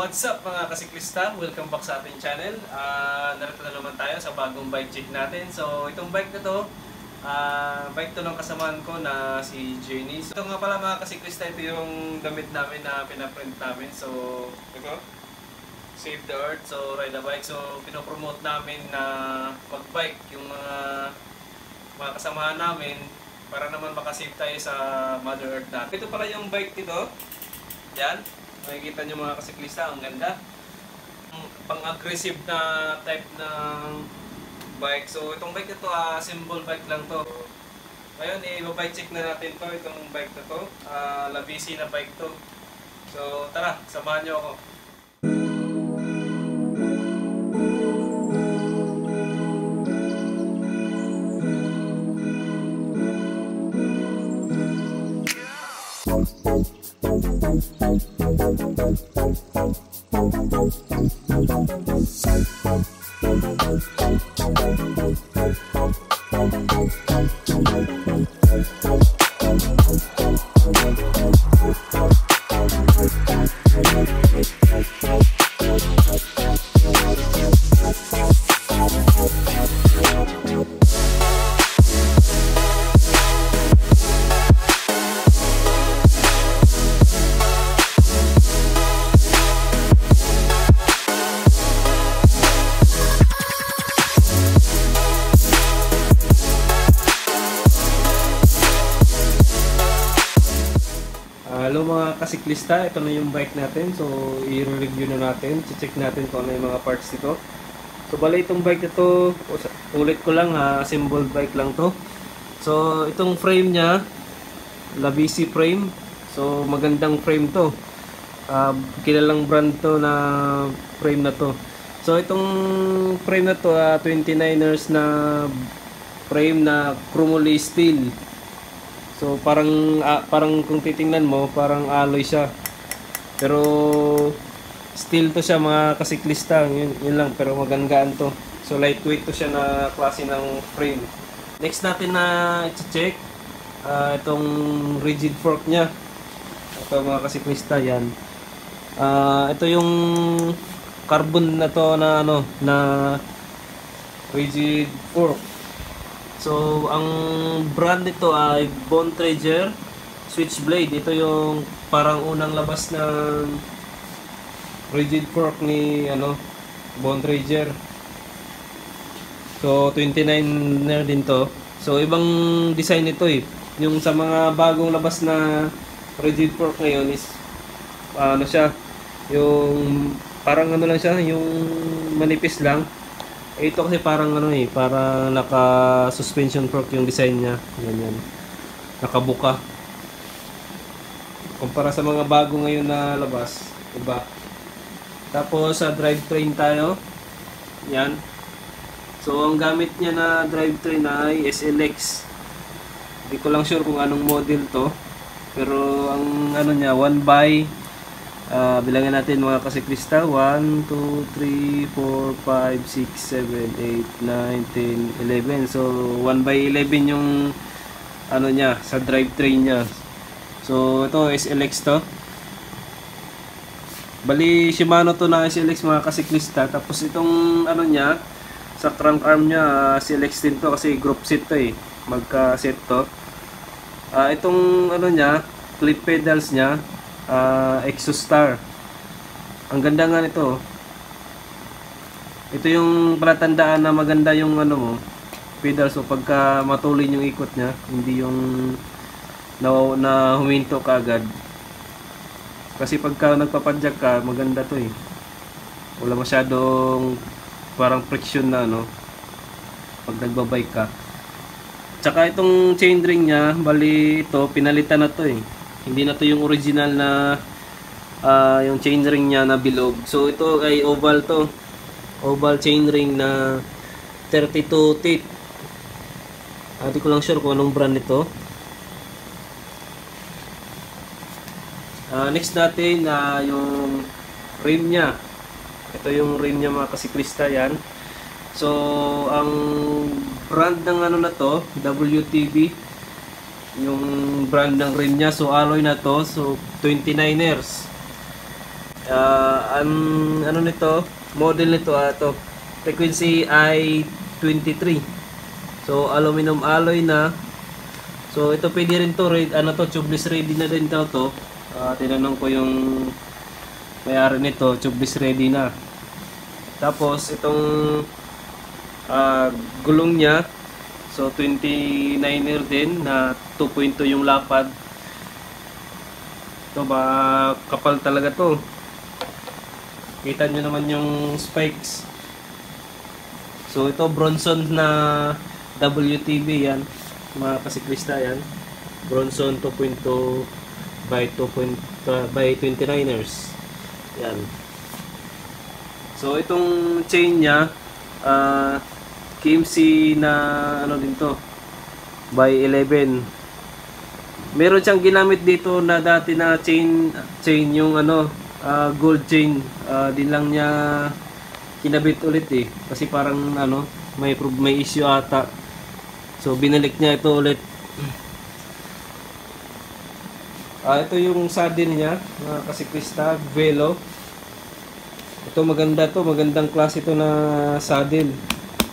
What's up mga kasiklista? Welcome back sa ating channel. Narito na naman tayo sa bagong bike check natin. So itong bike na to, bike to ng kasamaan ko na si Jenny. So ito nga pala mga kasiklista, ito yung damit namin na pinaprint namin. So ito, Save the Earth, so Ride a Bike. So pinopromote namin na mag-bike yung mga kasamahan namin para naman makasave tayo sa Mother Earth natin. Ito pala yung bike nito. Yan. Makikita nyo mga kasiklista, ang ganda. Pang-aggressive na type ng bike. So itong bike ito, symbol bike lang to. Ngayon, i-bike check na natin to, itong bike na to. Labisi na bike to. So tara, samahan nyo ako. Hello mga kasiklista, ito na yung bike natin. So i-review na natin, check natin kung ano yung mga parts nito. So bali itong bike ito, ulit ko lang symbol bike lang to. So itong frame nya, Labisi frame. So magandang frame to. Kilalang brand to na frame na to. So itong frame na to, 29ers na frame na chromoly steel. So parang kung titingnan mo, parang alloy siya. Pero steel to siya mga kasiklista, yun lang, pero magandaan to. So lightweight to siya na klase ng frame. Next natin na i-check itong rigid fork nya. Ito mga kasiklista, yan. Ito yung carbon na to na na rigid fork. So, ang brand nito ay Bontrager Switchblade. Ito yung parang unang labas ng rigid fork ni Bontrager. So, 29er din to. So, ibang design nito eh. Yung sa mga bagong labas na rigid fork ngayon is siya, yung parang lang siya, yung manipis lang. Ito kasi parang parang naka suspension fork yung design niya. Ganyan. Nakabuka. Kumpara sa mga bago ngayon na labas, iba. Tapos sa drivetrain tayo. Yan. So ang gamit niya na drivetrain ay SLX. Hindi ko lang sure kung anong model to. Pero ang niya 1x bilangin natin mga kasiklista, 1, 2, 3, 4, 5, 6, 7, 8, 9, 10, 11. So 1x11 yung niya sa drivetrain niya. So ito SLX to. Bali Shimano to na SLX mga kasiklista. Tapos itong niya sa crank arm niya, SLX din to kasi group set to eh. Magka-set to. Itong niya, clip pedals niya, Exostar. Ang ganda nga nito. Ito yung palatandaan na maganda yung pedal. So pagka matuloy yung ikot niya, hindi yung na huminto ka agad. Kasi pagka nagpapadyak ka, maganda to eh. Wala masyadong parang friction na pag nagbabike ka. Tsaka itong chainring niya, bali ito pinalitan na to eh. Hindi na to yung original na yung chainring niya na bilog. So ito ay oval to. Oval chainring na 32 teeth. Hindi ko lang sure kung anong brand nito. Next natin yung rim niya. Ito yung rim niya mga kasiklista, yan. So ang brand ng na to, WTB. Yung brand ng rim niya. So alloy na to. So 29ers. Ang ano nito, model nito to frequency I-23. So aluminum alloy na. So ito pwede rin to, tubeless ready na din to. Tinanong ko yung may-ari nito, tubeless ready na. Tapos itong gulong niya, so 29er din na 2.2 yung lapad. Ito ba kapal talaga to. Kita nyo naman yung spikes. So ito Bronson na WTB yan, mga kasiklista yan. Bronson 2.2 by 29ers. Yan. So itong chain nya KMC na ano din to, by 11. Meron siyang ginamit dito na dati na chain yung ano, gold chain. Din lang niya kinabit ulit eh, kasi parang ano, may issue ata. So binalik niya ito ulit. Ito yung saddle niya, mga kasiklista, Velo. Ito maganda to, magandang klase ito na saddle.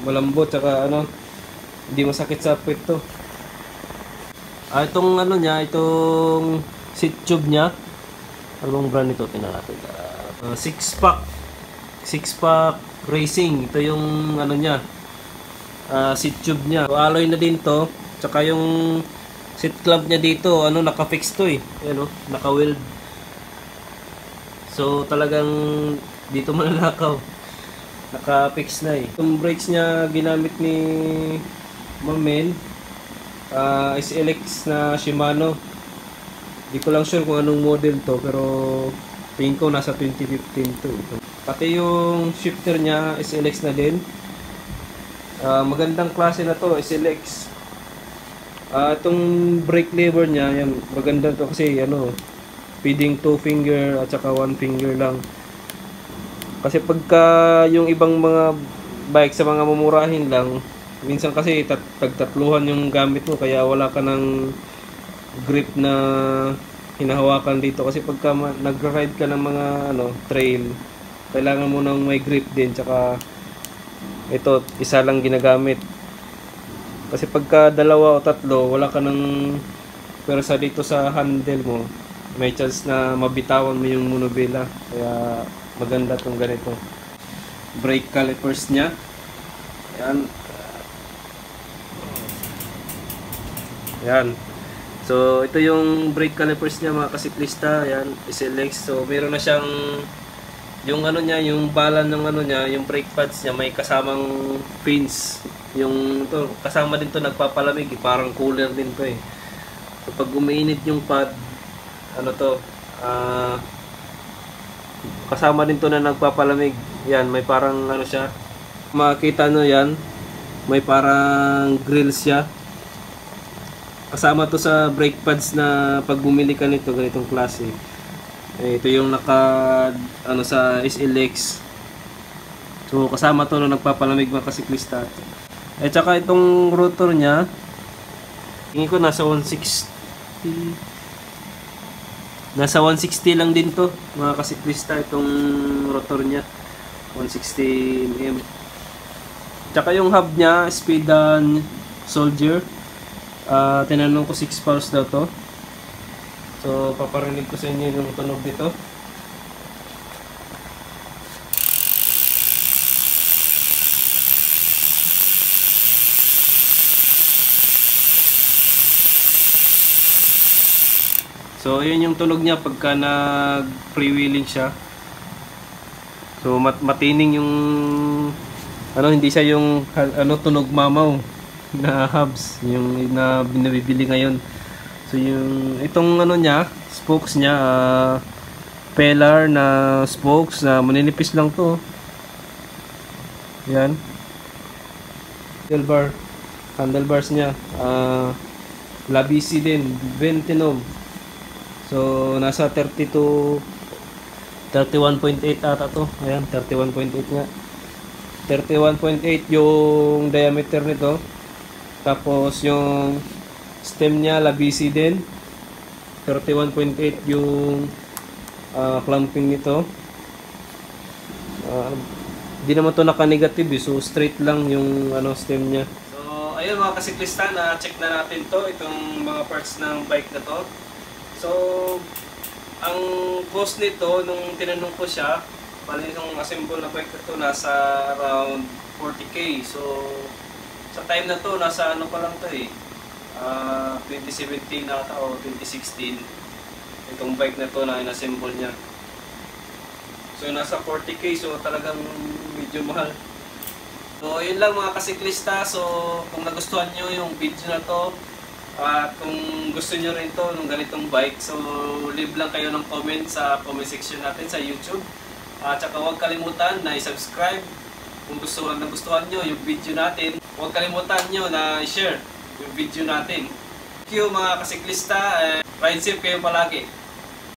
Malambot, tsaka ano, hindi masakit sa puwet to. Itong ano niya, itong seat tube niya. Anong brand ito? Tingnan natin. 6-pack racing. Ito yung ano niya, seat tube niya. So, alloy na din to. Tsaka yung seat clamp niya dito, ano, naka-fix to eh. Ayan o, naka-weld. So talagang dito mananakaw. Naka-fix na eh. Yung brakes niya ginamit ni Mamel, SLX na Shimano. Di ko lang sure kung anong model to, pero tingin ko nasa 2015 to. Pati yung shifter niya SLX na din. Magandang klase na to, SLX. Itong brake lever niya, yan, maganda to kasi ano, feeding 2 finger at saka 1 finger lang. Kasi pagka yung ibang mga bike sa mga mumurahin lang, minsan kasi tagtatluhan yung gamit mo, kaya wala ka ng grip na hinahawakan dito. Kasi pagka nag-ride ka ng mga ano, trail, kailangan mo ng may grip din, tsaka ito, isa lang ginagamit. Kasi pagka dalawa o tatlo, wala ka ng pwersa dito sa handle mo, may chance na mabitawan mo yung monobela. Kaya maganda tong ganito. Brake calipers nya, yan. Yan. So ito yung brake calipers nya, mga kasiklista. Yan, SLX. So meron na siyang yung ano nya, yung balan ng ano nya, yung brake pads nya, may kasamang fins. Yung to, kasama din to nagpapalamig, parang cooler din to eh. So pag umiinit yung pad, ano to, kasama din to na nagpapalamig. Yan, may parang ano siya, makita nyo yan, may parang grill siya. Kasama to sa brake pads na pag bumili ka nito, ganitong klase. Ito yung naka ano sa SLX. So kasama to na nagpapalamig, mga kasiklista. Tsaka itong rotor nya, tingin ko nasa 160. Nasa 160 lang din to, mga kasiklista, itong rotor nya. 160 mm. Tsaka yung hub nya, Speedan Soldier. Tinanong ko 6 pulse daw to. So paparinig ko sa inyo yung tunog dito. So yun yung tunog niya pagka nag-freewheeling siya. So matining yung ano, hindi siya yung ano, tunog mamaw na hubs yung na binibili ngayon. So yung itong ano niya, spokes niya, Pellar na spokes na maninipis lang to. Yan. Handlebars niya, Labisi din, Ventinum. So nasa 31.8 ata to. Ayan, 31.8 nga. 31.8 yung diameter nito. Tapos yung stem niya, Labisi din. 31.8 yung clamping nito. Di naman to naka-negative eh, so straight lang yung stem niya. So ayun mga kasiklista, na check na natin to, itong mga parts ng bike na to. So ang cost nito nung tinanong ko siya, bali yung assemble na bike na to nasa around 40k. So sa time na to nasa pa lang to eh, 2017 na ata o 2016 itong bike na to na inassemble niya. So nasa 40k, so talagang medyo mahal. So yun lang mga kasiklista. So kung nagustuhan nyo yung video na to at kung gusto nyo rin to ng ganitong bike, so leave lang kayo ng comment sa comment section natin sa YouTube. At saka huwag kalimutan na i-subscribe kung nagustuhan nyo yung video natin. Huwag kalimutan nyo na i-share yung video natin. Thank you mga kasiklista, ride safe kayo palagi.